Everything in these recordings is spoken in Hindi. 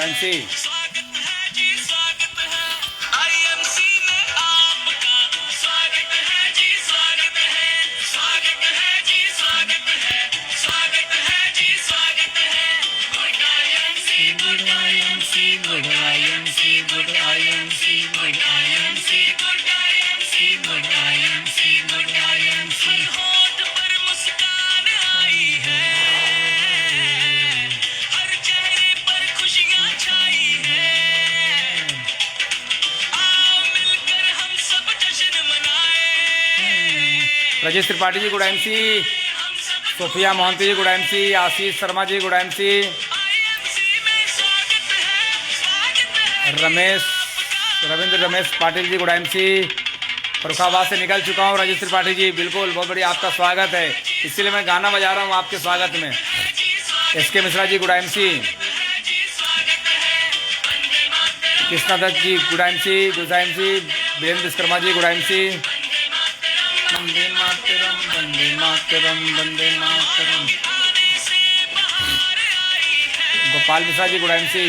गुडाइमसी। राजेश त्रिपाठी जी गुडाइमसी, सोफिया मोहंती जी गुडाइमसी, आशीष शर्मा जी गुडाइमसी, रविंद्र रमेश पाटिल जी गुडाइमसी। फरुखाबाद से निकल चुका हूँ राजेश त्रिपाठी जी, बिल्कुल बहुत बढ़िया, आपका स्वागत है, इसीलिए मैं गाना बजा रहा हूँ आपके स्वागत में। एसके मिश्रा जी गुडाइमसी, कृष्णा दत्त जी गुडाइमसी, वीरेंद्र विश्वकर्मा जी गुडाइमसी। वंदे मातरम, वंदे मातरम, वंदे मातरम। गोपाल मिश्रा जी गुडाइमसी।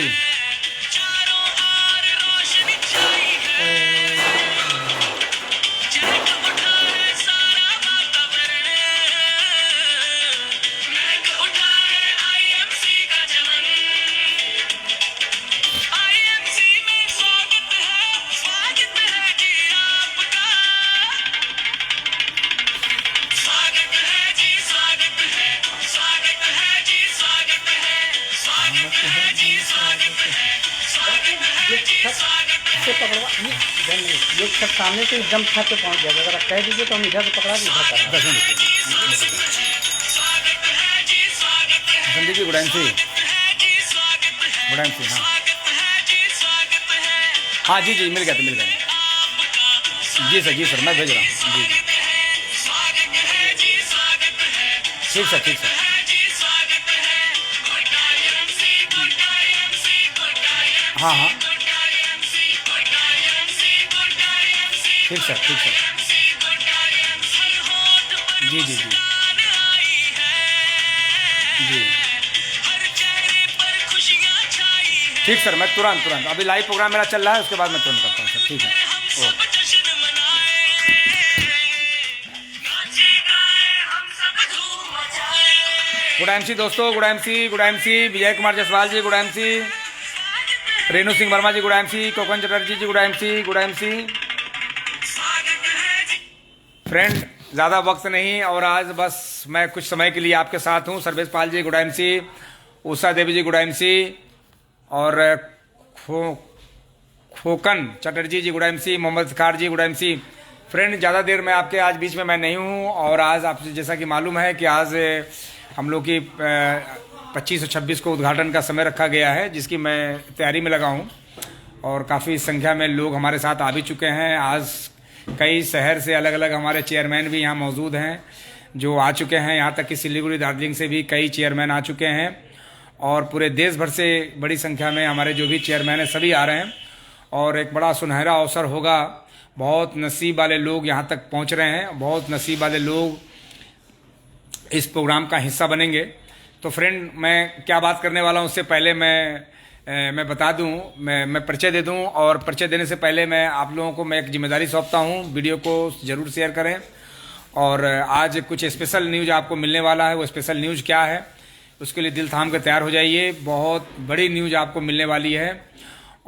ये सब सामने से एकदम छत पे पहुंच जाएगा, अगर आप कह दीजिए तो हम इधर से पकड़ा के इधर करा। संदीप जी गुडाइमसी, हाँ हाँ जी जी, मिल गया जी सर मैं भेज रहा हूँ जी। ठीक सर हाँ ठीक सर जी ठीक सर, मैं तुरंत अभी लाइव प्रोग्राम मेरा चल रहा है, उसके बाद मैं तुरंत करता हूँ सर, ठीक है ओके। गुडाइमसी दोस्तों, गुडाइमसी विजय कुमार जायसवाल जी गुडाइमसी, रेणु सिंह वर्मा जी गुडाइमसी, कोकन चटर्जी जी गुडाइमसी। फ्रेंड ज़्यादा वक्त नहीं और आज बस मैं कुछ समय के लिए आपके साथ हूँ। सर्वेश पाल जी गुडाइमसी, उषा देवी जी गुडाइमसी और खोकन चटर्जी जी गुडाइमसी, मोहम्मद खार जी गुडाइमसी। फ्रेंड ज़्यादा देर में आपके आज बीच में मैं नहीं हूँ और आज आपसे जैसा कि मालूम है कि आज हम लोग की 25 और 26 को उद्घाटन का समय रखा गया है, जिसकी मैं तैयारी में लगा हूँ और काफ़ी संख्या में लोग हमारे साथ आ भी चुके हैं। आज कई शहर से अलग अलग हमारे चेयरमैन भी यहाँ मौजूद हैं जो आ चुके हैं, यहाँ तक कि सिलीगुड़ी दार्जिलिंग से भी कई चेयरमैन आ चुके हैं और पूरे देश भर से बड़ी संख्या में हमारे जो भी चेयरमैन हैं सभी आ रहे हैं और एक बड़ा सुनहरा अवसर होगा। बहुत नसीब वाले लोग यहाँ तक पहुँच रहे हैं, बहुत नसीब वाले लोग इस प्रोग्राम का हिस्सा बनेंगे। तो फ्रेंड मैं क्या बात करने वाला हूँ उससे पहले मैं बता दूं, मैं परिचय दे दूं और परिचय देने से पहले मैं आप लोगों को मैं एक जिम्मेदारी सौंपता हूं, वीडियो को जरूर शेयर करें और आज कुछ स्पेशल न्यूज़ आपको मिलने वाला है। वो स्पेशल न्यूज़ क्या है उसके लिए दिल थाम कर तैयार हो जाइए। बहुत बड़ी न्यूज़ आपको मिलने वाली है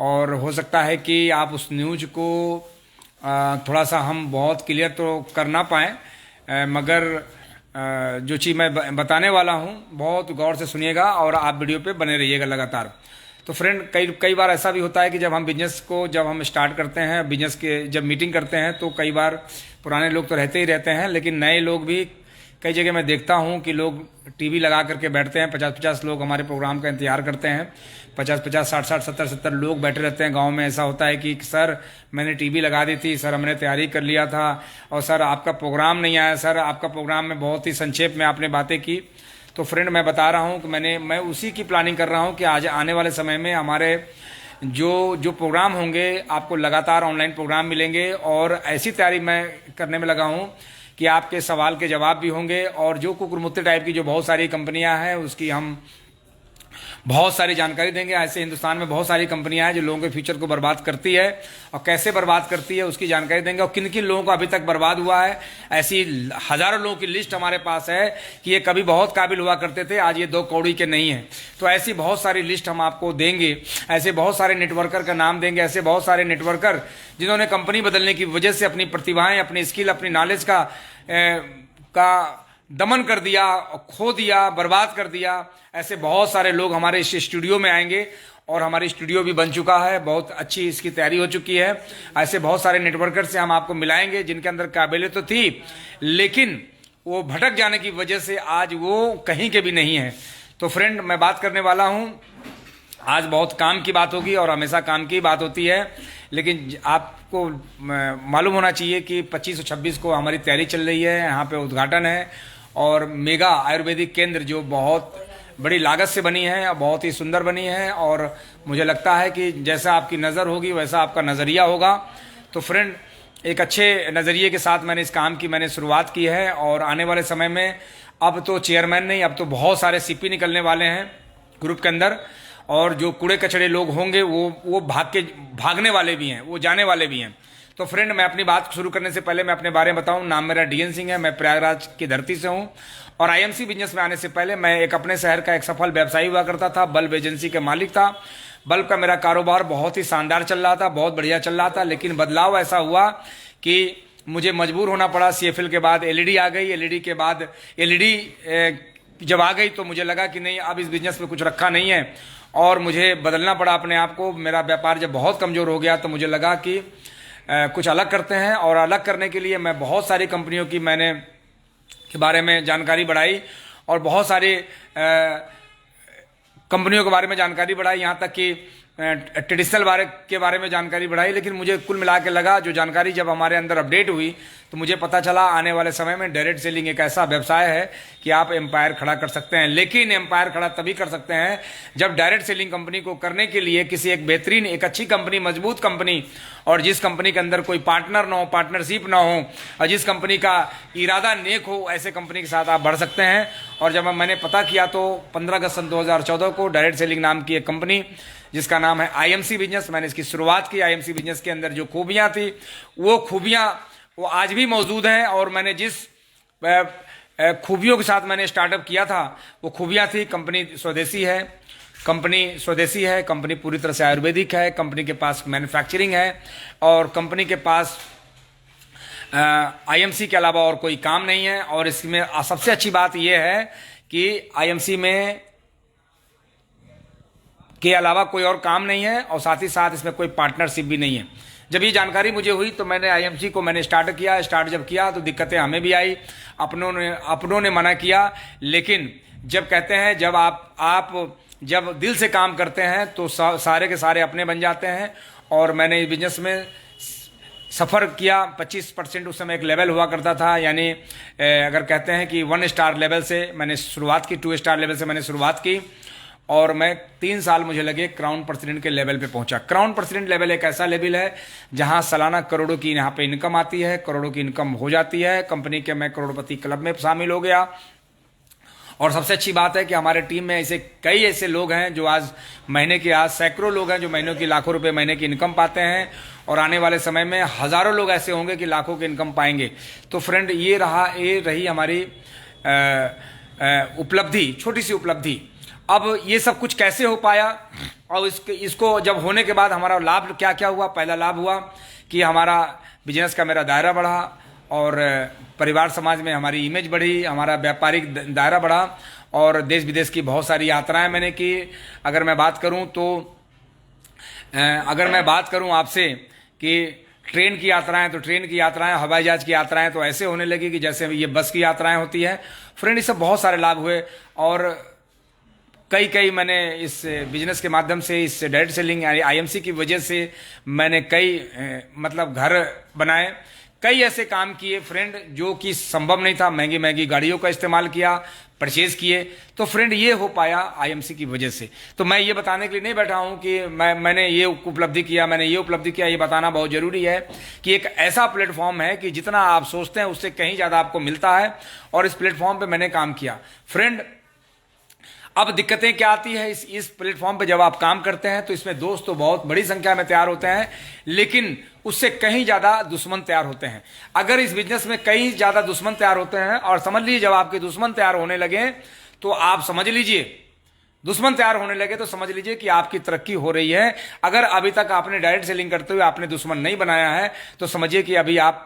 और हो सकता है कि आप उस न्यूज़ को थोड़ा सा हम बहुत क्लियर तो कर ना पाएँ, मगर जो चीज़ मैं बताने वाला हूँ बहुत गौर से सुनिएगा और आप वीडियो पे बने रहिएगा लगातार। तो फ्रेंड कई बार ऐसा भी होता है कि जब हम स्टार्ट करते हैं बिजनेस के, जब मीटिंग करते हैं तो कई बार पुराने लोग तो रहते ही रहते हैं, लेकिन नए लोग भी कई जगह मैं देखता हूं कि लोग टीवी लगा करके बैठते हैं। 50-50 लोग हमारे प्रोग्राम का इंतजार करते हैं, 50-50, 60-60, 70-70 लोग बैठे रहते हैं। गांव में ऐसा होता है कि सर मैंने टीवी लगा दी थी, सर हमने तैयारी कर लिया था और सर आपका प्रोग्राम नहीं आया, सर आपका प्रोग्राम में बहुत ही संक्षेप में आपने बातें की। तो फ्रेंड मैं बता रहा हूँ कि मैं उसी की प्लानिंग कर रहा हूँ कि आज आने वाले समय में हमारे जो प्रोग्राम होंगे आपको लगातार ऑनलाइन प्रोग्राम मिलेंगे और ऐसी तैयारी मैं करने में लगा हूँ कि आपके सवाल के जवाब भी होंगे और जो कुकुरमुत्ते टाइप की जो बहुत सारी कंपनियां हैं उसकी हम बहुत सारी जानकारी देंगे। ऐसे हिंदुस्तान में बहुत सारी कंपनियां हैं जो लोगों के फ्यूचर को बर्बाद करती है, और कैसे बर्बाद करती है उसकी जानकारी देंगे, और किन किन लोगों को अभी तक बर्बाद हुआ है। ऐसी हजारों लोगों की लिस्ट हमारे पास है कि ये कभी बहुत काबिल हुआ करते थे, आज ये 2 कौड़ी के नहीं है। तो ऐसी बहुत सारी लिस्ट हम आपको देंगे, ऐसे बहुत सारे नेटवर्कर का नाम देंगे, ऐसे बहुत सारे नेटवर्कर जिन्होंने कंपनी बदलने की वजह से अपनी प्रतिभाएं, अपनी स्किल, अपनी नॉलेज का दमन कर दिया, खो दिया, बर्बाद कर दिया। ऐसे बहुत सारे लोग हमारे इस स्टूडियो में आएंगे, और हमारी स्टूडियो भी बन चुका है, बहुत अच्छी इसकी तैयारी हो चुकी है। ऐसे बहुत सारे नेटवर्कर से हम आपको मिलाएंगे जिनके अंदर काबिलियत तो थी, लेकिन वो भटक जाने की वजह से आज वो कहीं के भी नहीं है। तो फ्रेंड, मैं बात करने वाला हूं, आज बहुत काम की बात होगी और हमेशा काम की बात होती है, लेकिन आपको मालूम होना चाहिए कि 25 और 26 को हमारी तैयारी चल रही है। यहाँ पे उद्घाटन है, और मेगा आयुर्वेदिक केंद्र जो बहुत बड़ी लागत से बनी है, बहुत ही सुंदर बनी है, और मुझे लगता है कि जैसा आपकी नज़र होगी वैसा आपका नज़रिया होगा। तो फ्रेंड, एक अच्छे नज़रिए के साथ मैंने इस काम की शुरुआत की है, और आने वाले समय में अब तो चेयरमैन नहीं, अब तो बहुत सारे सीपी निकलने वाले हैं ग्रुप के अंदर, और जो कूड़े कचड़े लोग होंगे वो भागने वाले भी हैं, वो जाने वाले भी हैं। तो फ्रेंड, मैं अपनी बात शुरू करने से पहले मैं अपने बारे में बताऊं। नाम मेरा डीएन सिंह है, मैं प्रयागराज की धरती से हूं, और आईएमसी बिजनेस में आने से पहले मैं एक अपने शहर का एक सफल व्यवसायी हुआ करता था, बल्ब एजेंसी के मालिक था। बल्ब का मेरा कारोबार बहुत ही शानदार चल रहा था, बहुत बढ़िया चल रहा था, लेकिन बदलाव ऐसा हुआ कि मुझे मजबूर होना पड़ा। सीएफएल के बाद एलईडी आ गई, एलईडी के बाद एलईडी जब आ गई तो मुझे लगा कि नहीं, अब इस बिजनेस में कुछ रखा नहीं है, और मुझे बदलना पड़ा अपने आप को। मेरा व्यापार जब बहुत कमज़ोर हो गया तो मुझे लगा कि कुछ अलग करते हैं, और अलग करने के लिए मैं बहुत सारी कंपनियों की के बारे में जानकारी बढ़ाई, और बहुत सारी कंपनियों के बारे में जानकारी बढ़ाई, यहाँ तक कि ट्रेडिशनल के बारे में जानकारी बढ़ाई। लेकिन मुझे कुल मिला के लगा, जो जानकारी जब हमारे अंदर अपडेट हुई तो मुझे पता चला आने वाले समय में डायरेक्ट सेलिंग एक ऐसा व्यवसाय है कि आप एम्पायर खड़ा कर सकते हैं। लेकिन एम्पायर खड़ा तभी कर सकते हैं जब डायरेक्ट सेलिंग कंपनी को करने के लिए किसी एक बेहतरीन, एक अच्छी कंपनी, मजबूत कंपनी, और जिस कंपनी के अंदर कोई पार्टनर ना हो, पार्टनरशिप ना हो, और जिस कंपनी का इरादा नेक हो, ऐसे कंपनी के साथ आप बढ़ सकते हैं। और जब मैंने पता किया तो 15 अगस्त सन 2014 को डायरेक्ट सेलिंग नाम की एक कंपनी जिसका नाम है आईएमसी बिजनेस, मैंने इसकी शुरुआत की। आईएमसी बिजनेस के अंदर जो खूबियां थी वो खूबियां वो आज भी मौजूद हैं, और मैंने जिस खूबियों के साथ मैंने स्टार्टअप किया था वो खूबियां थी। कंपनी स्वदेशी है, कंपनी पूरी तरह से आयुर्वेदिक है, कंपनी के पास मैन्युफैक्चरिंग है, और कंपनी के पास आईएमसी के अलावा और कोई काम नहीं है। और इसमें सबसे अच्छी बात यह है कि आईएमसी में के अलावा कोई और काम नहीं है, और साथ ही साथ इसमें कोई पार्टनरशिप भी नहीं है। जब ये जानकारी मुझे हुई तो मैंने आईएमसी को स्टार्ट किया। स्टार्ट जब किया तो दिक्कतें हमें भी आई, अपनों ने मना किया। लेकिन जब कहते हैं, जब आप जब दिल से काम करते हैं तो सारे के सारे अपने बन जाते हैं। और मैंने इस बिजनेस में सफ़र किया। 25% उस समय एक लेवल हुआ करता था, यानी अगर कहते हैं कि 1 स्टार लेवल से मैंने शुरुआत की, 2 स्टार लेवल से मैंने शुरुआत की, और मैं 3 साल मुझे लगे क्राउन प्रेसिडेंट के लेवल पे पहुंचा। क्राउन प्रेसिडेंट लेवल एक ऐसा लेवल है जहां सालाना करोड़ों की यहाँ पे इनकम आती है, करोड़ों की इनकम हो जाती है। कंपनी के मैं करोड़पति क्लब में शामिल हो गया। और सबसे अच्छी बात है कि हमारे टीम में कई ऐसे लोग हैं जो आज सैकड़ों लोग हैं जो महीनों की, लाखों रुपए महीने की इनकम पाते हैं, और आने वाले समय में हज़ारों लोग ऐसे होंगे कि लाखों की इनकम पाएंगे। तो फ्रेंड, ये रही हमारी उपलब्धि, छोटी सी उपलब्धि। अब ये सब कुछ कैसे हो पाया, और इसको जब होने के बाद हमारा लाभ क्या क्या हुआ। पहला लाभ हुआ कि हमारा बिजनेस का मेरा दायरा बढ़ा, और परिवार समाज में हमारी इमेज बढ़ी, हमारा व्यापारिक दायरा बढ़ा, और देश विदेश की बहुत सारी यात्राएं मैंने की। अगर मैं बात करूं आपसे कि ट्रेन की यात्राएं, तो ट्रेन की यात्राएं, हवाई जहाज की यात्राएं तो ऐसे होने लगी कि जैसे ये बस की यात्राएं होती है। फ्रेंड, ये सब बहुत सारे लाभ हुए, और कई मैंने इस बिजनेस के माध्यम से, इस डायरेक्ट सेलिंग आईएमसी की वजह से मैंने कई घर बनाए, कई ऐसे काम किए फ्रेंड जो कि संभव नहीं था। महंगी गाड़ियों का इस्तेमाल किया, परचेज किए। तो फ्रेंड, ये हो पाया आईएमसी की वजह से। तो मैं ये बताने के लिए नहीं बैठा हूं कि मैंने ये उपलब्धि किया, ये बताना बहुत जरूरी है कि एक ऐसा प्लेटफॉर्म है कि जितना आप सोचते हैं उससे कहीं ज़्यादा आपको मिलता है, और इस प्लेटफॉर्म पर मैंने काम किया। फ्रेंड, अब दिक्कतें क्या आती है इस प्लेटफॉर्म पे, जब आप काम करते हैं तो इसमें दोस्त तो बहुत बड़ी संख्या में तैयार होते हैं, लेकिन उससे कहीं ज्यादा दुश्मन तैयार होते हैं। अगर इस बिजनेस में कहीं ज्यादा दुश्मन तैयार होते हैं, और समझ लीजिए जब आपके दुश्मन तैयार होने लगे तो आप समझ लीजिए, दुश्मन तैयार होने लगे तो समझ लीजिए कि आपकी तरक्की हो रही है। अगर अभी तक आपने डायरेक्ट सेलिंग करते हुए आपने दुश्मन नहीं बनाया है तो समझिए कि अभी आप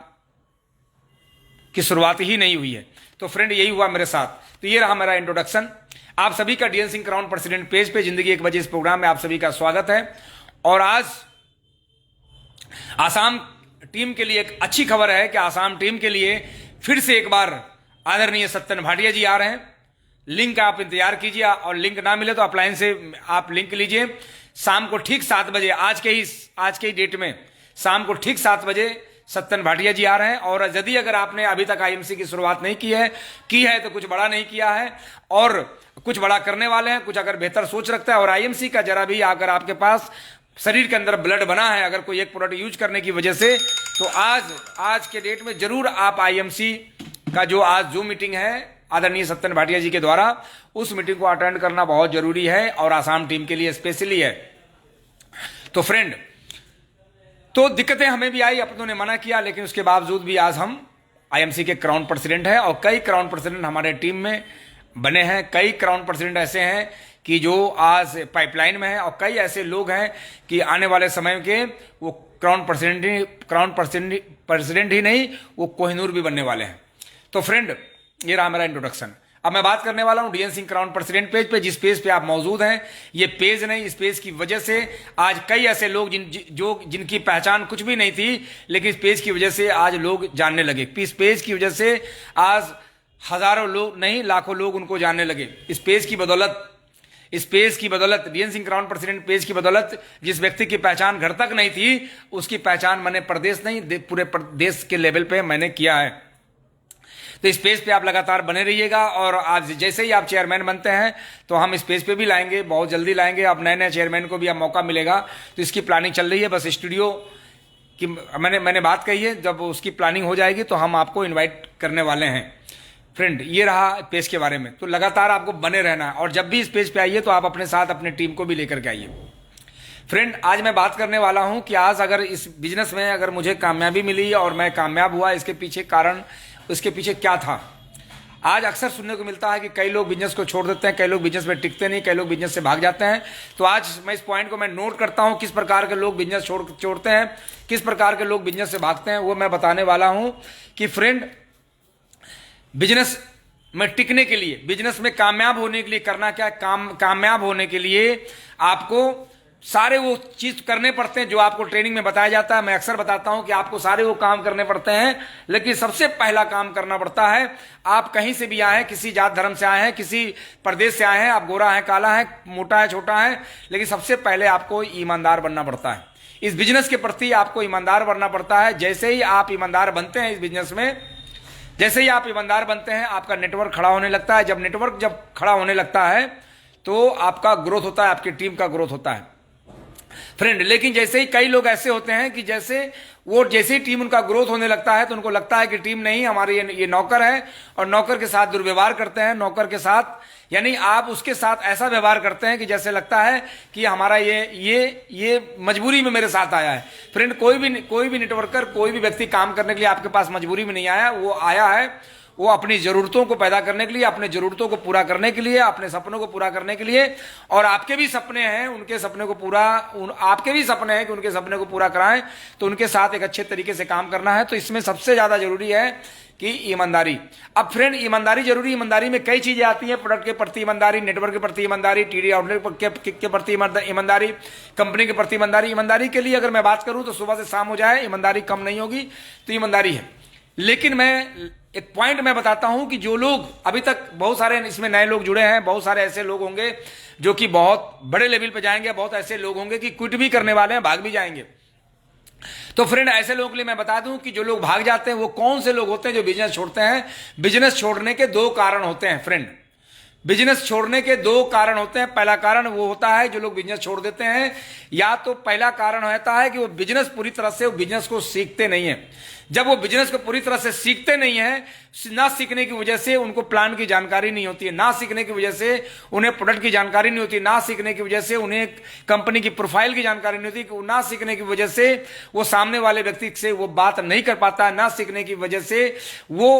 की शुरुआत ही नहीं हुई है। तो फ्रेंड यही हुआ मेरे साथ। तो ये रहा मेरा इंट्रोडक्शन। आप सभी का DN Singh crown president page पे जिंदगी 1 बजे इस प्रोग्राम में आप सभी का स्वागत है। और आज आसाम टीम के लिए एक अच्छी खबर है कि आसाम टीम के लिए फिर से एक बार आदरणीय सत्यन भाटिया जी आ रहे हैं। लिंक आप इंतजार कीजिए, और लिंक ना मिले तो अपलाइन से आप लिंक लीजिए। शाम को ठीक 7 बजे आज के ही डेट में शाम को ठीक 7 बजे सत्यन भाटिया जी आ रहे हैं। और यदि अगर आपने अभी तक आईएमसी की शुरुआत नहीं की है तो कुछ बड़ा नहीं किया है, और कुछ बड़ा करने वाले हैं। कुछ अगर बेहतर सोच रखता है और आईएमसी का जरा भी अगर आपके पास शरीर के अंदर ब्लड बना है, अगर कोई एक प्रोडक्ट यूज करने की वजह से, तो आज के डेट में जरूर आप आईएमसी का जो आज जूम मीटिंग है आदरणीय सत्यन भाटिया जी के द्वारा, उस मीटिंग को अटेंड करना बहुत जरूरी है, और आसाम टीम के लिए स्पेशली है। तो फ्रेंड, तो दिक्कतें हमें भी आई, अपनों ने मना किया, लेकिन उसके बावजूद भी आज हम आईएमसी के क्राउन प्रेसिडेंट हैं, और कई क्राउन प्रेसिडेंट हमारे टीम में बने हैं। कई क्राउन प्रेसिडेंट ऐसे हैं कि जो आज पाइपलाइन में हैं, और कई ऐसे लोग हैं कि आने वाले समय के वो क्राउन प्रेसिडेंट ही नहीं, वो कोहिनूर भी बनने वाले हैं। तो फ्रेंड, ये रहा मेरा इंट्रोडक्शन। अब मैं बात करने वाला हूं DN Singh crown president page पे, जिस पेज पे आप मौजूद हैं। ये पेज नहीं, इस पेज की वजह से आज कई ऐसे लोग जिनकी पहचान कुछ भी नहीं थी, लेकिन इस पेज की वजह से आज लोग जानने लगे। इस पेज की वजह से आज हजारों लोग नहीं, लाखों लोग उनको जानने लगे। इस पेज की बदौलत DN Singh crown president page की बदौलत जिस व्यक्ति की पहचान घर तक नहीं थी, उसकी पहचान मैंने प्रदेश नहीं पूरे देश के लेवल पे मैंने किया है। तो इस पेज पे आप लगातार बने रहिएगा, और आज जैसे ही आप चेयरमैन बनते हैं तो हम इस पेज पे भी लाएंगे, बहुत जल्दी लाएंगे। अब नए चेयरमैन को भी अब मौका मिलेगा, तो इसकी प्लानिंग चल रही है। बस स्टूडियो की मैंने बात कही है, जब उसकी प्लानिंग हो जाएगी तो हम आपको इन्वाइट करने वाले हैं। फ्रेंड, ये रहा पेज के बारे में। तो लगातार आपको बने रहना है, और जब भी इस पेज पे आइए तो आप अपने साथ अपने टीम को भी लेकर के आइए। फ्रेंड, आज मैं बात करने वाला हूं कि आज अगर इस बिजनेस में अगर मुझे कामयाबी मिली और मैं कामयाब हुआ, इसके पीछे कारण, उसके पीछे क्या था। आज अक्सर सुनने को मिलता है कि कई लोग बिजनेस को छोड़ देते हैं, कई लोग बिजनेस में टिकते नहीं, कई लोग बिजनेस से भाग जाते हैं। तो आज मैं इस पॉइंट को मैं नोट करता हूं, किस प्रकार के लोग बिजनेस छोड़ते हैं, किस प्रकार के लोग बिजनेस से भागते हैं, वो मैं बताने वाला हूं। कि फ्रेंड, बिजनेस में टिकने के लिए, बिजनेस में कामयाब होने के लिए करना क्या है। कामयाब होने के लिए आपको सारे वो चीज करने पड़ते हैं जो आपको ट्रेनिंग में बताया जाता है। मैं अक्सर बताता हूं कि आपको सारे वो काम करने पड़ते हैं, लेकिन सबसे पहला काम करना पड़ता है, आप कहीं से भी आए हैं, किसी जात धर्म से आए हैं, किसी प्रदेश से आए हैं, आप गोरा है, काला है, मोटा है, छोटा है, लेकिन सबसे पहले आपको ईमानदार बनना पड़ता है। इस बिजनेस के प्रति आपको ईमानदार बनना पड़ता है। जैसे ही आप ईमानदार बनते हैं इस बिजनेस में, जैसे ही आप ईमानदार बनते हैं, आपका नेटवर्क खड़ा होने लगता है। जब नेटवर्क खड़ा होने लगता है तो आपका ग्रोथ होता है, आपकी टीम का ग्रोथ होता है फ्रेंड। लेकिन जैसे ही कई लोग ऐसे होते हैं कि जैसे ही टीम उनका ग्रोथ होने लगता है तो उनको लगता है कि टीम नहीं, हमारे ये नौकर है, और नौकर के साथ दुर्व्यवहार करते हैं। नौकर के साथ यानी आप उसके साथ ऐसा व्यवहार करते हैं कि जैसे लगता है कि हमारा ये मजबूरी में मेरे साथ आया है। फ्रेंड, कोई भी नेटवर्कर, कोई भी व्यक्ति काम करने के लिए आपके पास मजबूरी में नहीं आया। वो आया है, वो अपनी जरूरतों को पैदा करने के लिए, अपने जरूरतों को पूरा करने के लिए, अपने सपनों को पूरा करने के लिए। और आपके भी सपने हैं, आपके भी सपने हैं कि उनके सपने को पूरा कराएं, तो उनके साथ एक अच्छे तरीके से काम करना है। तो इसमें सबसे ज्यादा जरूरी है कि ईमानदारी। अब फ्रेंड, ईमानदारी जरूरी। ईमानदारी में कई चीजें आती हैं, प्रोडक्ट के प्रति ईमानदारी, नेटवर्क के प्रति ईमानदारी, टीडी आउटलेट के प्रति ईमानदारी, कंपनी के प्रति ईमानदारी। ईमानदारी के लिए अगर मैं बात करूं तो सुबह से शाम हो जाए, ईमानदारी कम नहीं होगी, तो ईमानदारी है। लेकिन मैं एक पॉइंट मैं बताता हूं कि जो लोग अभी तक, बहुत सारे इसमें नए लोग जुड़े हैं, बहुत सारे ऐसे लोग होंगे जो कि बहुत बड़े लेवल पे जाएंगे, बहुत ऐसे लोग होंगे कि क्विट भी करने वाले हैं, भाग भी जाएंगे। तो फ्रेंड, ऐसे लोगों के लिए मैं बता दूं कि जो लोग भाग जाते हैं वो कौन से लोग होते हैं जो बिजनेस छोड़ते हैं। बिजनेस छोड़ने के 2 कारण होते हैं फ्रेंड। बिजनेस छोड़ने के दो कारण होते हैं। पहला कारण वो होता है जो लोग बिजनेस छोड़ देते हैं, या तो पहला कारण होता है कि वो बिजनेस पूरी तरह से वो बिजनेस को सीखते नहीं है। जब वो बिजनेस को पूरी तरह से सीखते नहीं है, ना सीखने की वजह से उनको प्लान की जानकारी नहीं होती है, ना सीखने की वजह से उन्हें प्रोडक्ट की जानकारी नहीं होती, ना सीखने की वजह से उन्हें कंपनी की प्रोफाइल की जानकारी नहीं होती, ना सीखने की वजह से वो सामने वाले व्यक्ति से वो बात नहीं कर पाता है, ना सीखने की वजह से वो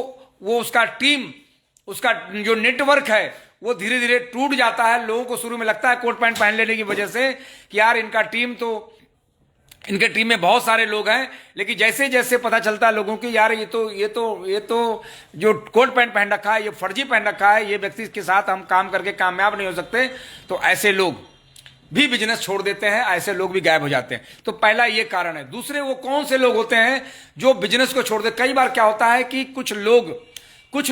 उसका टीम, उसका जो नेटवर्क है वो धीरे धीरे टूट जाता है। लोगों को शुरू में लगता है कोट पैंट पहन लेने की वजह से कि यार इनका टीम तो, इनके टीम में बहुत सारे लोग हैं, लेकिन जैसे जैसे पता चलता है लोगों की यार ये तो जो कोट पैंट पहन रखा है, ये फर्जी पहन रखा है, ये व्यक्ति के साथ हम काम करके कामयाब नहीं हो सकते, तो ऐसे लोग भी बिजनेस छोड़ देते हैं, ऐसे लोग भी गायब हो जाते हैं। तो पहला ये कारण है। दूसरे वो कौन से लोग होते हैं जो बिजनेस को छोड़ देते? कई बार क्या होता है कि कुछ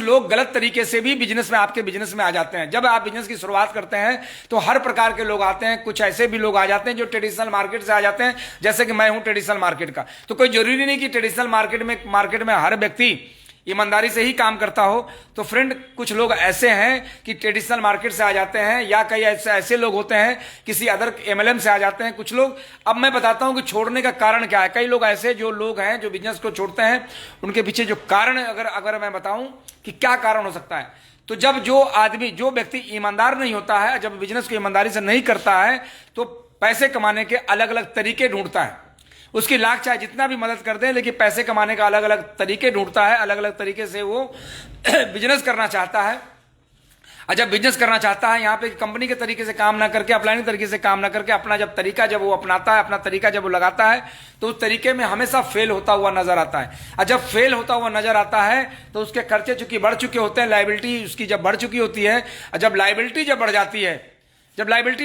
लोग गलत तरीके से भी बिजनेस में, आपके बिजनेस में आ जाते हैं। जब आप बिजनेस की शुरुआत करते हैं तो हर प्रकार के लोग आते हैं। कुछ ऐसे भी लोग आ जाते हैं जो ट्रेडिशनल मार्केट से आ जाते हैं, जैसे कि मैं हूं ट्रेडिशनल मार्केट का। तो कोई जरूरी नहीं कि ट्रेडिशनल मार्केट में हर व्यक्ति ईमानदारी से ही काम करता हो। तो फ्रेंड, कुछ लोग ऐसे हैं कि ट्रेडिशनल मार्केट से आ जाते हैं, या कई ऐसे लोग होते हैं किसी अदर एमएलएम से आ जाते हैं कुछ लोग। अब मैं बताता हूं कि छोड़ने का कारण क्या है। कई लोग ऐसे जो लोग हैं जो बिजनेस को छोड़ते हैं, उनके पीछे जो कारण अगर मैं बताऊं कि क्या कारण हो सकता है, तो जब जो व्यक्ति ईमानदार नहीं होता है, जब बिजनेस को ईमानदारी से नहीं करता है, तो पैसे कमाने के अलग अलग तरीके ढूंढता है। उसकी लाख चाहे जितना भी मदद कर दे, लेकिन पैसे कमाने का अलग अलग तरीके ढूंढता है, अलग अलग तरीके से वो बिजनेस करना चाहता है। और जब बिजनेस करना चाहता है, यहाँ पे कंपनी के तरीके से काम ना करके, अपलाइन तरीके से काम ना करके, अपना जब वो अपनाता है, अपना तरीका जब वो लगाता है, तो उस तरीके में हमेशा फेल होता हुआ नजर आता है। और जब फेल होता हुआ नजर आता है तो उसके खर्चे चूंकि बढ़ चुके होते हैं, लायबिलिटी उसकी जब बढ़ चुकी होती है, और जब लायबिलिटी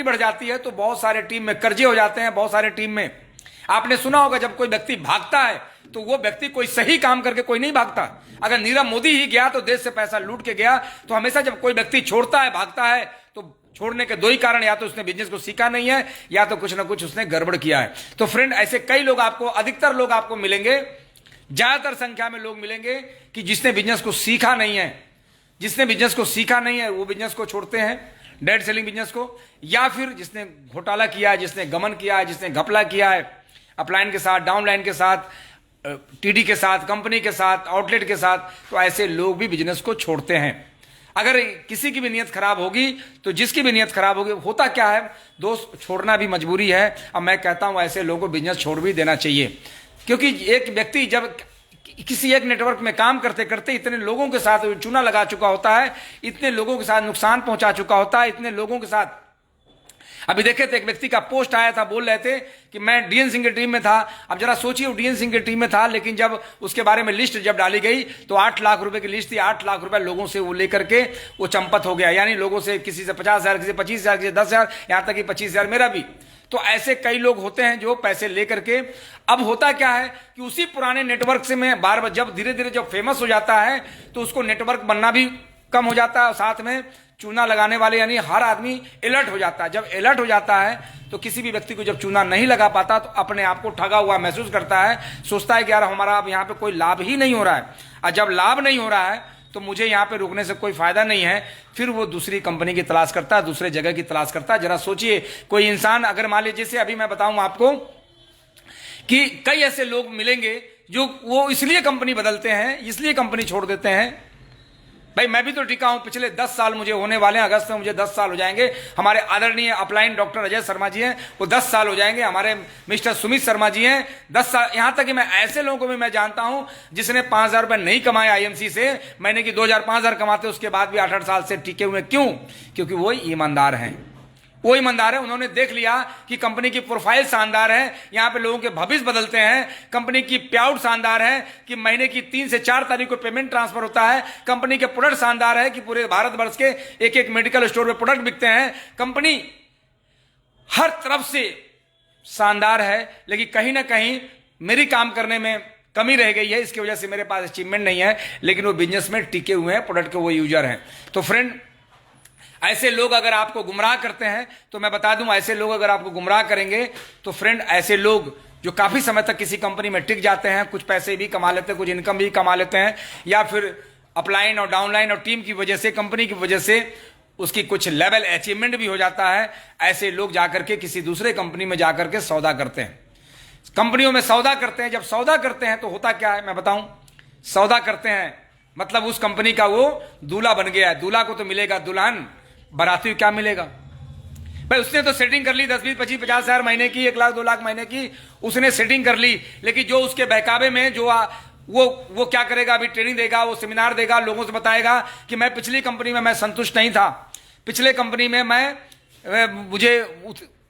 बढ़ जाती है तो बहुत सारे टीम में कर्जे हो जाते हैं। बहुत सारे टीम में आपने सुना होगा, जब कोई व्यक्ति भागता है तो वो व्यक्ति कोई सही काम करके कोई नहीं भागता। अगर नीरव मोदी ही गया तो देश से पैसा लूट के गया। तो हमेशा जब कोई व्यक्ति छोड़ता है, भागता है, तो छोड़ने के दो ही कारण, या तो उसने बिजनेस को सीखा नहीं है, या तो कुछ ना कुछ उसने गड़बड़ किया है। तो फ्रेंड, ऐसे कई लोग आपको, अधिकतर लोग आपको मिलेंगे, ज्यादातर संख्या में लोग मिलेंगे कि जिसने बिजनेस को सीखा नहीं है, वो बिजनेस को छोड़ते हैं, डेड सेलिंग बिजनेस को, या फिर जिसने घोटाला किया है, जिसने गमन किया है, जिसने घपला किया है अपलाइन के साथ, डाउनलाइन के साथ, टीडी के साथ, कंपनी के साथ, आउटलेट के साथ, तो ऐसे लोग भी बिजनेस को छोड़ते हैं। अगर किसी की भी नीयत खराब होगी तो जिसकी भी नीयत खराब होगी, होता क्या है दोस्त, छोड़ना भी मजबूरी है। अब मैं कहता हूं ऐसे लोगों को बिजनेस छोड़ भी देना चाहिए, क्योंकि एक व्यक्ति जब किसी एक नेटवर्क में काम करते करते इतने लोगों के साथ चूना लगा चुका होता है, इतने लोगों के साथ नुकसान पहुंचा चुका होता है, इतने लोगों के साथ। अभी देखे थे, एक व्यक्ति का पोस्ट आया था, बोल रहे थे कि मैं डीएन सिंह की टीम में था। अब जरा सोचिए, वो डीएन सिंह की टीम में था, लेकिन जब उसके बारे में लिस्ट जब डाली गई तो 8 लाख रुपए की लिस्ट थी। 8 लाख रुपए लोगों से वो लेकर के वो चंपत हो गया, यानी लोगों से किसी से 50,000, किसी 25,000, किसी 10,000, यहां तक कि 25,000 मेरा भी। तो ऐसे कई लोग होते हैं जो पैसे लेकर के, अब होता क्या है कि उसी पुराने नेटवर्क से मैं बार बार, जब धीरे धीरे जब फेमस हो जाता है तो उसको नेटवर्क बनना भी कम हो जाता है, और साथ में चूना लगाने वाले यानी हर आदमी अलर्ट हो जाता है। जब अलर्ट हो जाता है तो किसी भी व्यक्ति को जब चूना नहीं लगा पाता तो अपने आप को ठगा हुआ महसूस करता है, सोचता है कि यार हमारा अब यहाँ पे कोई लाभ ही नहीं हो रहा है। और जब लाभ नहीं हो रहा है तो मुझे यहाँ पे रुकने से कोई फायदा नहीं है, फिर वो दूसरी कंपनी की तलाश करता है, दूसरे जगह की तलाश करता है। जरा सोचिए, कोई इंसान अगर मान लीजिए, जैसे अभी मैं बताऊं आपको कि कई ऐसे लोग मिलेंगे जो वो इसलिए कंपनी बदलते हैं, इसलिए कंपनी छोड़ देते हैं। भाई मैं भी तो टिका हूं, पिछले 10 साल मुझे होने वाले हैं, अगस्त में मुझे 10 साल हो जाएंगे। हमारे आदरणीय अपलाइन डॉक्टर अजय शर्मा जी हैं, वो 10 साल हो जाएंगे। हमारे मिस्टर सुमित शर्मा जी हैं 10 साल। यहां तक कि मैं ऐसे लोगों को भी मैं जानता हूं जिसने 5,000 रुपए नहीं कमाए आईएमसी से, महीने की 2,000 5,000 कमाते, उसके बाद भी 8-8 साल से टिके हुए। क्यों? क्योंकि वो ईमानदार हैं, वो ईमानदार है। उन्होंने देख लिया कि कंपनी की प्रोफाइल शानदार है, यहाँ पे लोगों के भविष्य बदलते हैं, कंपनी की पेआउट शानदार है कि महीने की 3 से 4 तारीख को पेमेंट ट्रांसफर होता है, कंपनी के प्रोडक्ट शानदार है कि पूरे भारतवर्ष के एक एक मेडिकल स्टोर में प्रोडक्ट बिकते हैं, कंपनी हर तरफ से शानदार है। लेकिन कहीं ना कहीं मेरी काम करने में कमी रह गई है, इसकी वजह से मेरे पास अचीवमेंट नहीं है, लेकिन वो बिजनेस में टिके हुए हैं, प्रोडक्ट के वो यूजर हैं। तो फ्रेंड, ऐसे लोग अगर आपको गुमराह करते हैं तो मैं बता दूं, ऐसे लोग अगर आपको गुमराह करेंगे तो फ्रेंड, ऐसे लोग जो काफी समय तक किसी कंपनी में टिक जाते हैं, कुछ पैसे भी कमा लेते हैं, कुछ इनकम भी कमा लेते हैं, या फिर अपलाइन और डाउनलाइन और टीम की वजह से, कंपनी की वजह से उसकी कुछ लेवल अचीवमेंट भी हो जाता है, ऐसे लोग जाकर के किसी दूसरे कंपनी में जाकर के सौदा करते हैं, कंपनियों में सौदा करते हैं। जब सौदा करते हैं तो होता क्या है मैं बताऊं, सौदा करते हैं मतलब उस कंपनी का वो दूल्हा बन गया है, दूल्हा को तो मिलेगा दुल्हन, बाराती को क्या मिलेगा भाई। उसने तो सेटिंग कर ली 10, 20, 25, 50 हजार महीने की, 1 लाख 2 लाख महीने की उसने सेटिंग कर ली, लेकिन जो उसके बहकावे में जो वो क्या करेगा, अभी ट्रेनिंग देगा, वो सेमिनार देगा, लोगों से बताएगा कि मैं पिछली कंपनी में मैं संतुष्ट नहीं था, पिछले कंपनी में मुझे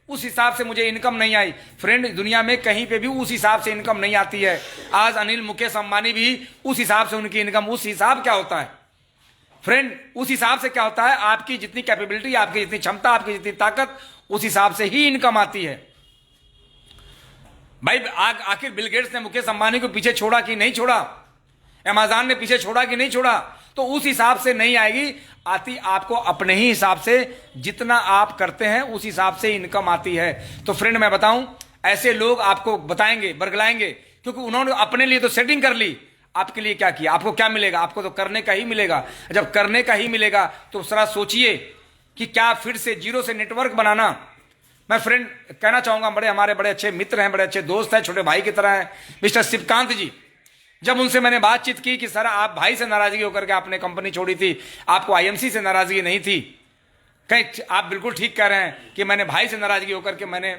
उस हिसाब से मुझे इनकम नहीं आई। फ्रेंड, दुनिया में कहीं पे भी उस हिसाब से इनकम नहीं आती है। आज अनिल मुकेश अंबानी भी उस हिसाब से उनकी इनकम, उस हिसाब क्या होता है फ्रेंड, उस हिसाब से क्या होता है, आपकी जितनी कैपेबिलिटी, आपकी जितनी क्षमता, आपकी जितनी ताकत, उस हिसाब से ही इनकम आती है भाई। आखिर बिल गेट्स ने मुकेश अंबानी को पीछे छोड़ा कि नहीं छोड़ा, अमेज़न ने पीछे छोड़ा कि नहीं छोड़ा, तो उस हिसाब से नहीं आएगी, आती आपको अपने ही हिसाब से, जितना आप करते हैं उस हिसाब से इनकम आती है। तो फ्रेंड मैं बताऊं, ऐसे लोग आपको बताएंगे, बरगलाएंगे, क्योंकि उन्होंने अपने लिए तो सेटिंग कर ली, आपके लिए क्या किया, आपको क्या मिलेगा, आपको तो करने का ही मिलेगा। जब करने का ही मिलेगा तो जरा सोचिए कि क्या फिर से जीरो से नेटवर्क बनाना। मैं फ्रेंड कहना चाहूंगा, हमारे बड़े अच्छे मित्र हैं, बड़े अच्छे दोस्त हैं, छोटे भाई की तरह हैं, मिस्टर शिवकांत जी। जब उनसे मैंने बातचीत की कि सर आप भाई से नाराजगी होकर के आपने कंपनी छोड़ी थी, आपको आईएमसी से नाराजगी नहीं थी, कहीं आप बिल्कुल ठीक कह रहे हैं कि मैंने भाई से नाराजगी होकर के मैंने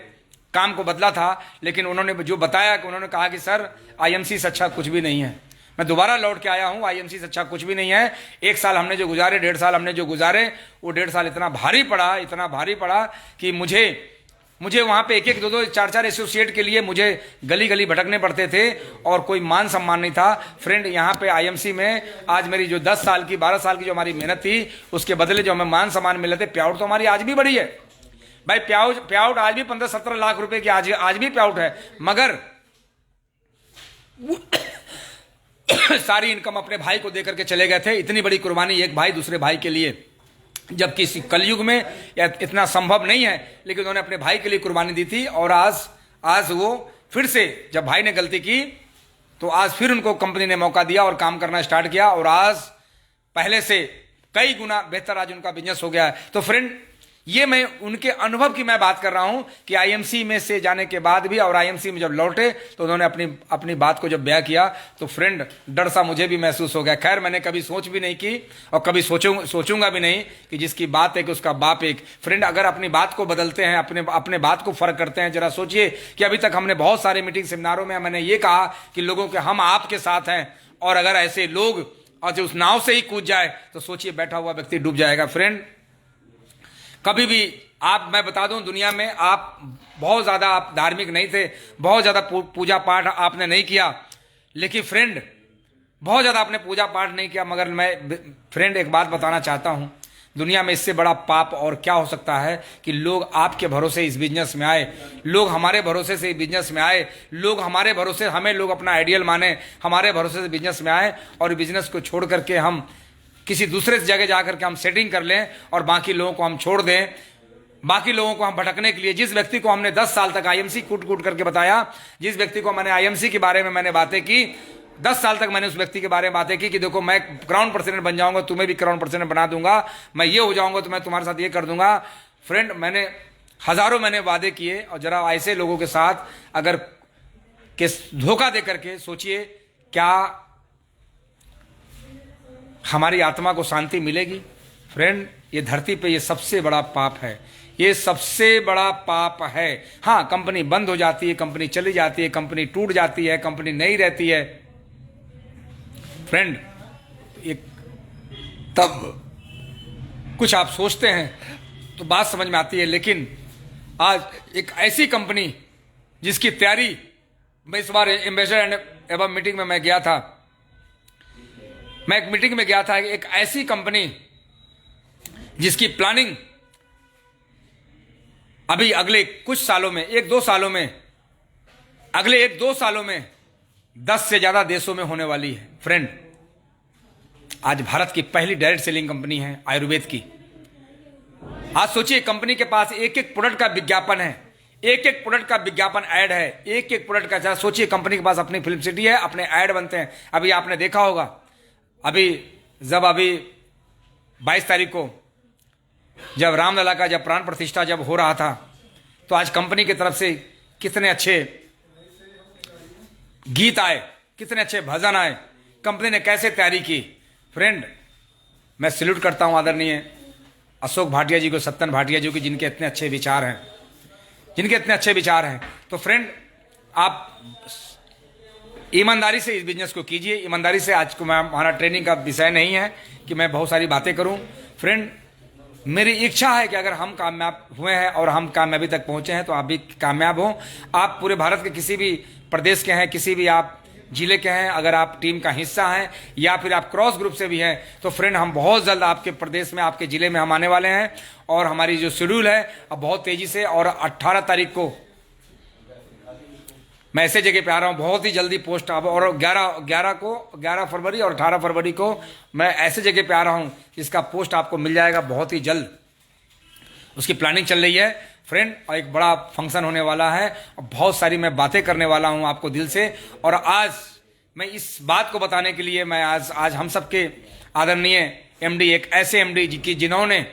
काम को बदला था, लेकिन उन्होंने जो बताया कि उन्होंने कहा कि सर आईएमसी से अच्छा कुछ भी नहीं है। मैं दोबारा लौट के आया हूं, आईएमसी से अच्छा कुछ भी नहीं है। 1 साल हमने जो गुजारे, 1.5 साल हमने जो गुजारे, वो 1.5 साल इतना भारी पड़ा कि मुझे वहां पे 1-1, 2-2, 4-4 एसोसिएट के लिए मुझे गली गली भटकने पड़ते थे और कोई मान सम्मान नहीं था। फ्रेंड, यहाँ पे आईएमसी में आज मेरी जो 10 साल की 12 साल की जो हमारी मेहनत थी, उसके बदले जो हमें मान सम्मान मिले थे, प्याउट तो हमारी आज भी बड़ी है भाई। प्याउट आज भी 15-17 लाख रुपए की आज भी प्याउट है, मगर सारी इनकम अपने भाई को देकर के चले गए थे। इतनी बड़ी कुर्बानी एक भाई दूसरे भाई के लिए, जबकि इस कलयुग में इतना संभव नहीं है, लेकिन उन्होंने अपने भाई के लिए कुर्बानी दी थी। और आज वो फिर से, जब भाई ने गलती की तो आज फिर उनको कंपनी ने मौका दिया और काम करना स्टार्ट किया, और आज पहले से कई गुना बेहतर आज उनका बिजनेस हो गया है। तो फ्रेंड, ये मैं उनके अनुभव की मैं बात कर रहा हूं कि आईएमसी में से जाने के बाद भी और आईएमसी में जब लौटे तो उन्होंने अपनी बात को जब बयां किया तो फ्रेंड, डर सा मुझे भी महसूस हो गया। खैर, मैंने कभी सोच भी नहीं की और कभी सोचूंगा भी नहीं कि जिसकी बात एक उसका बाप एक। फ्रेंड, अगर अपनी बात को बदलते हैं, अपने बात को फर्क करते हैं, जरा सोचिए कि अभी तक हमने बहुत सारे मीटिंग सेमिनारों में मैंने ये कहा कि लोगों के हम आपके साथ हैं, और अगर ऐसे लोग और जो उस नाव से ही कूद जाए तो सोचिए बैठा हुआ व्यक्ति डूब जाएगा। फ्रेंड, कभी भी मैं बता दूं, दुनिया में आप बहुत ज्यादा आप धार्मिक नहीं थे, बहुत ज्यादा पूजा पाठ आपने नहीं किया, लेकिन फ्रेंड बहुत ज्यादा आपने पूजा पाठ नहीं किया, मगर मैं फ्रेंड एक बात बताना चाहता हूं, दुनिया में इससे बड़ा पाप और क्या हो सकता है कि लोग आपके भरोसे इस बिजनेस में आए, लोग हमारे भरोसे से बिजनेस में आए, लोग हमारे भरोसे, हमें लोग अपना आइडियल माने, हमारे भरोसे से बिजनेस में आए, और बिजनेस को छोड़ करके हम किसी दूसरे जगह जाकर के हम सेटिंग कर लें और बाकी लोगों को हम छोड़ दें, बाकी लोगों को हम भटकने के लिए। जिस व्यक्ति को हमने 10 साल तक आईएमसी कूट करके बताया, जिस व्यक्ति को मैंने आईएमसी के बारे में मैंने बातें की, 10 साल तक मैंने उस व्यक्ति के बारे में बातें की कि देखो मैं क्राउन प्रेसिडेंट बन जाऊंगा, तुम्हें भी क्राउन प्रेसिडेंट बना दूंगा, मैं ये हो जाऊंगा तो मैं तुम्हारे साथ ये कर दूंगा। फ्रेंड, मैंने हजारों वादे किए, और जरा ऐसे लोगों के साथ अगर धोखा दे करके सोचिए, क्या हमारी आत्मा को शांति मिलेगी? फ्रेंड, ये धरती पे ये सबसे बड़ा पाप है, ये सबसे बड़ा पाप है। हाँ, कंपनी बंद हो जाती है, कंपनी चली जाती है, कंपनी टूट जाती है, कंपनी नहीं रहती है फ्रेंड, तब कुछ आप सोचते हैं तो बात समझ में आती है। लेकिन आज एक ऐसी कंपनी जिसकी तैयारी, मैं इस बार एम्बेसडर एंड एवं मीटिंग में मैं गया था, मैं एक मीटिंग में गया था, एक ऐसी कंपनी जिसकी प्लानिंग अभी अगले कुछ सालों में, 1-2 सालों में, अगले 1-2 सालों में 10 से ज्यादा देशों में होने वाली है। फ्रेंड, आज भारत की पहली डायरेक्ट सेलिंग कंपनी है आयुर्वेद की। आज सोचिए, कंपनी के पास एक एक प्रोडक्ट का विज्ञापन है, एक एक प्रोडक्ट का विज्ञापन ऐड है, एक एक प्रोडक्ट का। सोचिए, कंपनी के पास अपनी फिल्म सिटी है, अपने ऐड बनते हैं। अभी आपने देखा होगा, अभी 22 तारीख को जब रामलला का जब प्राण प्रतिष्ठा जब हो रहा था, तो आज कंपनी की तरफ से कितने अच्छे गीत आए, कितने अच्छे भजन आए, कंपनी ने कैसे तैयारी की। फ्रेंड, मैं सैल्यूट करता हूं आदरणीय अशोक भाटिया जी को, सत्तन भाटिया जी को, जिनके इतने अच्छे विचार हैं, जिनके इतने अच्छे विचार हैं। तो फ्रेंड, आप ईमानदारी से इस बिजनेस को कीजिए, ईमानदारी से। आज को मैं, हमारा ट्रेनिंग का विषय नहीं है कि मैं बहुत सारी बातें करूं। फ्रेंड, मेरी इच्छा है कि अगर हम कामयाब हुए हैं और हम कामयाबी तक पहुंचे हैं तो आप भी कामयाब हो। आप पूरे भारत के किसी भी प्रदेश के हैं, किसी भी आप जिले के हैं, अगर आप टीम का हिस्सा हैं या फिर आप क्रॉस ग्रुप से भी हैं, तो फ्रेंड हम बहुत जल्द आपके प्रदेश में, आपके जिले में हम आने वाले हैं। और हमारी जो शेड्यूल है अब बहुत तेजी से, और 18 तारीख को मैं ऐसे जगह पे आ रहा हूँ, बहुत ही जल्दी पोस्ट अब, और 11 फरवरी और 18 फरवरी को मैं ऐसे जगह पे आ रहा हूँ जिसका पोस्ट आपको मिल जाएगा बहुत ही जल्द। उसकी प्लानिंग चल रही है फ्रेंड, और एक बड़ा फंक्शन होने वाला है, और बहुत सारी मैं बातें करने वाला हूँ आपको दिल से। और आज मैं इस बात को बताने के लिए मैं आज हम सबके आदरणीय एमडी, एक ऐसे एमडी जिन्होंने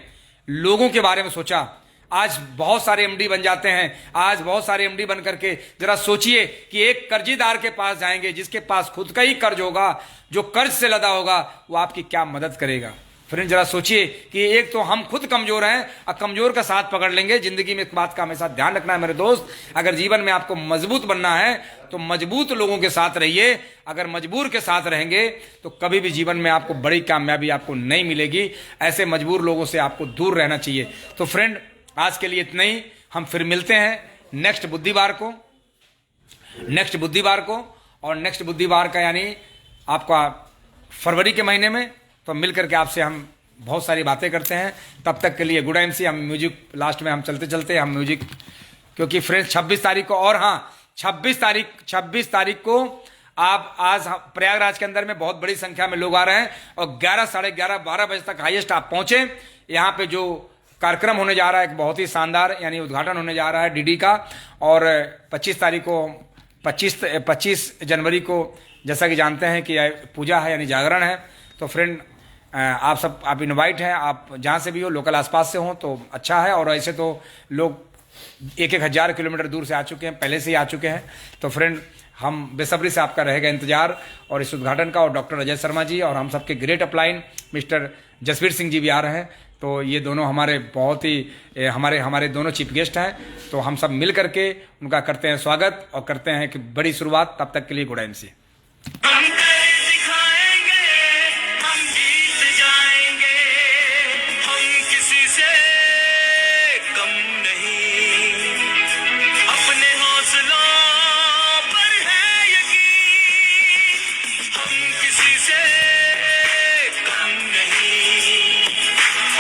लोगों के बारे में सोचा। आज बहुत सारे एमडी बन जाते हैं, आज बहुत सारे एमडी बन करके जरा सोचिए कि एक कर्जीदार के पास जाएंगे जिसके पास खुद का ही कर्ज होगा, जो कर्ज से लदा होगा, वो आपकी क्या मदद करेगा। फ्रेंड, जरा सोचिए कि एक तो हम खुद कमजोर हैं और कमजोर का साथ पकड़ लेंगे। जिंदगी में इस बात का हमेशा ध्यान रखना है मेरे दोस्त, अगर जीवन में आपको मजबूत बनना है तो मजबूत लोगों के साथ रहिए। अगर मजबूर के साथ रहेंगे तो कभी भी जीवन में आपको बड़ी कामयाबी आपको नहीं मिलेगी। ऐसे मजबूर लोगों से आपको दूर रहना चाहिए। तो फ्रेंड, आज के लिए इतना ही। हम फिर मिलते हैं नेक्स्ट बुधवार को, और नेक्स्ट बुधवार का यानी आपका फरवरी के महीने में, तो मिल करके आपसे हम बहुत सारी बातें करते हैं। तब तक के लिए गुड एमसी। हम म्यूजिक लास्ट में हम चलते चलते हम म्यूजिक, क्योंकि फ्रेंड्स 26 तारीख को, और हाँ 26 तारीख को आप आज प्रयागराज के अंदर में बहुत बड़ी संख्या में लोग आ रहे हैं, और 11, साढ़े 11, 12 बजे तक हाईएस्ट आप पहुंचे। यहाँ पे जो कार्यक्रम होने जा रहा है एक बहुत ही शानदार, यानी उद्घाटन होने जा रहा है डीडी का। और 25 जनवरी को जैसा कि जानते हैं कि पूजा है, यानी जागरण है। तो फ्रेंड, आप इनवाइट हैं, आप जहाँ से भी हो, लोकल आसपास से हो तो अच्छा है। और ऐसे तो लोग 1,000 किलोमीटर दूर से आ चुके हैं, पहले से ही आ चुके हैं। तो फ्रेंड, हम बेसब्री से आपका रहेगा इंतजार और इस उद्घाटन का। और डॉक्टर अजय शर्मा जी और हम सबके great upline mister Jasveer Singh ji भी आ रहे हैं। तो ये दोनों हमारे बहुत ही हमारे दोनों चीफ गेस्ट हैं। तो हम सब मिल करके उनका करते हैं स्वागत और करते हैं कि बड़ी शुरुआत। तब तक के लिए गुड एमसी।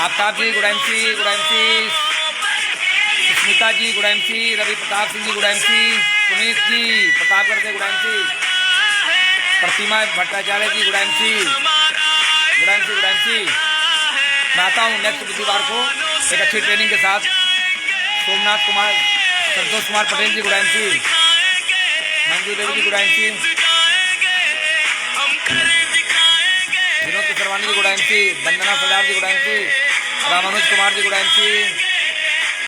आफ्ताब जी गुड एमसी, सुष्मिता जी good MC, Ravi Pratap Singh ji good MC, Puneet जी प्रतापगढ़ से गुड एमसी, प्रतिमा भट्टाचार्य जी गुड एमसी। मैं आता हूँ नेक्स्ट बुधवार को एक अच्छी ट्रेनिंग के साथ। संतोष कुमार पटेल जी गुड एमसी, मंजू देवी जी गुड एमसी, विनोद सरवानी जी गुड एमसी, वंदना सरदार जी good MC, Ramanuj Kumar ji good MC.